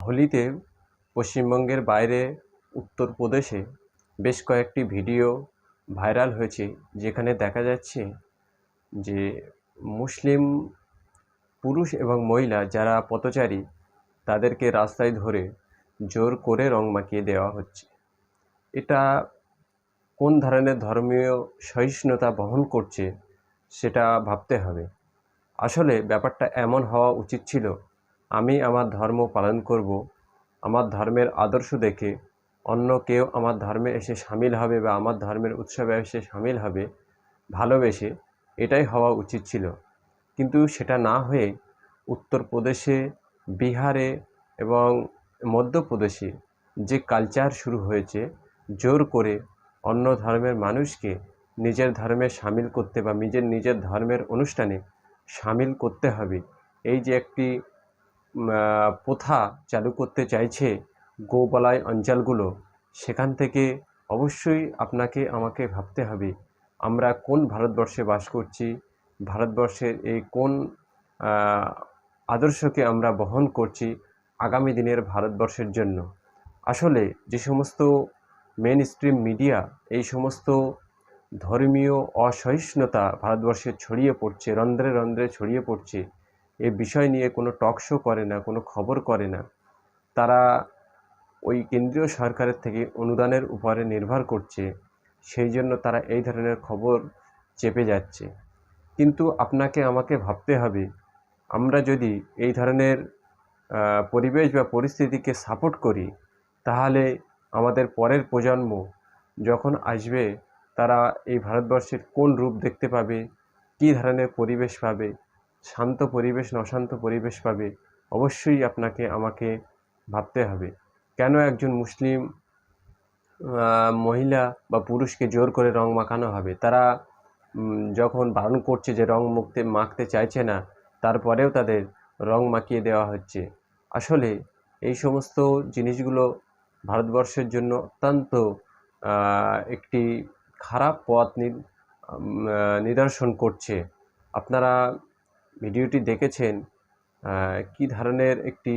হোলিতে পশ্চিমবঙ্গের বাইরে উত্তরপ্রদেশে বেশ কয়েকটি ভিডিও ভাইরাল হয়েছে, যেখানে দেখা যাচ্ছে যে মুসলিম পুরুষ এবং মহিলা যারা পথচারী তাদেরকে রাস্তায় ধরে জোর করে রং মাখিয়ে দেওয়া হচ্ছে। এটা কোন ধরনের ধর্মীয় সহিষ্ণুতা বহন করছে সেটা ভাবতে হবে। আসলে ব্যাপারটা এমন হওয়া উচিত ছিল, আমি আমার ধর্ম পালন করব, আমার ধর্মের আদর্শ দেখে অন্য কেউ আমার ধর্মে এসে সামিল হবে বা আমার ধর্মের উৎসবে এসে সামিল হবে ভালোবেসে, এটাই হওয়া উচিত ছিল। কিন্তু সেটা না হয়ে উত্তরপ্রদেশে, বিহারে এবং মধ্যপ্রদেশে যে কালচার শুরু হয়েছে, জোর করে অন্য ধর্মের মানুষকে নিজের ধর্মে সামিল করতে বা নিজের ধর্মের অনুষ্ঠানে সামিল করতে হবে, এই যে একটি প্রথা চালু করতে চাইছে গোবলায় অঞ্চলগুলো, সেখান থেকে অবশ্যই আপনাকে আমাকে ভাবতে হবে আমরা কোন ভারতবর্ষে বাস করছি, ভারতবর্ষের এই কোন আদর্শকে আমরা বহন করছি আগামী দিনের ভারতবর্ষের জন্য। আসলে যে সমস্ত মেন স্ট্রিম মিডিয়া এই সমস্ত ধর্মীয় অসহিষ্ণুতা ভারতবর্ষে ছড়িয়ে পড়ছে, রন্ধ্রে রন্ধ্রে ছড়িয়ে পড়ছে, এই বিষয় নিয়ে কোনো টক শো করে না, কোনো খবর করে না। তারা ওই কেন্দ্রীয় সরকারের থেকে অনুদানের উপরে নির্ভর করছে, সেই জন্য তারা এই ধরনের খবর চেপে যাচ্ছে। কিন্তু আপনাকে আমাকে ভাবতে হবে, আমরা যদি এই ধরনের পরিবেশ বা পরিস্থিতিকে সাপোর্ট করি, তাহলে আমাদের পরের প্রজন্ম যখন আসবে তারা এই ভারতবর্ষের কোন রূপ দেখতে পাবে, কী ধরনের পরিবেশ পাবে, শান্ত পরিবেশ না অশান্ত পরিবেশ পাবে, অবশ্যই আপনাকে আমাকে ভাবতে হবে। কেন একজন মুসলিম মহিলা বা পুরুষকে জোর করে রং মাখানো হবে? তারা যখন বারণ করছে যে রং মাখতে চাইছে না, তারপরেও তাদের রং মাখিয়ে দেওয়া হচ্ছে। আসলে এই সমস্ত জিনিসগুলো ভারতবর্ষের জন্য অত্যন্ত একটি খারাপ পথ নিদর্শন করছে। আপনারা ভিডিওটি দেখেছেন, কী ধরনের একটি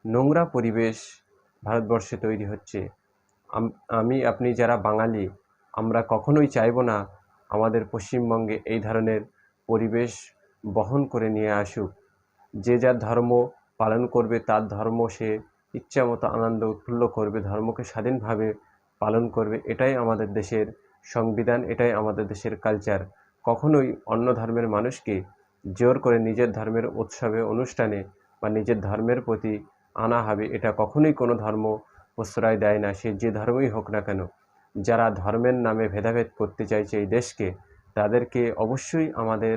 নোংরা পরিবেশ ভারতবর্ষে তৈরি হচ্ছে। আমি আপনি যারা বাঙালি, আমরা কখনোই চাইব না আমাদের পশ্চিমবঙ্গে এই ধরনের পরিবেশ বহন করে নিয়ে আসুক। যে যার ধর্ম পালন করবে, তার ধর্ম সে ইচ্ছামতো আনন্দ উৎফুল্ল করবে, ধর্মকে স্বাধীনভাবে পালন করবে, এটাই আমাদের দেশের সংবিধান, এটাই আমাদের দেশের কালচার। কখনোই অন্য ধর্মের মানুষকে জোর করে নিজের ধর্মের উৎসবে অনুষ্ঠানে বা নিজের ধর্মের প্রতি আনা হবে, এটা কখনোই কোনো ধর্ম প্রশ্রয় দেয় না, সে যে ধর্মই হোক না কেন। যারা ধর্মের নামে ভেদাভেদ করতে চাইছে এই দেশকে, তাদেরকে অবশ্যই আমাদের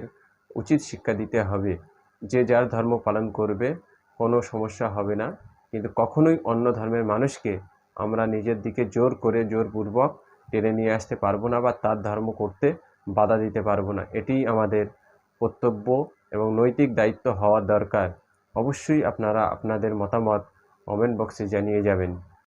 উচিত শিক্ষা দিতে হবে। যে যার ধর্ম পালন করবে, কোনো সমস্যা হবে না, কিন্তু কখনোই অন্য ধর্মের মানুষকে আমরা নিজের দিকে জোর করে জোরপূর্বক টেনে নিয়ে আসতে পারবো না বা তার ধর্ম করতে বাধা দিতে পারবো না। এটিই আমাদের কর্তব্য এবং নৈতিক দায়িত্ব হওয়া দরকার। অবশ্যই আপনারা আপনাদের মতামত কমেন্ট বক্সে জানিয়ে যাবেন।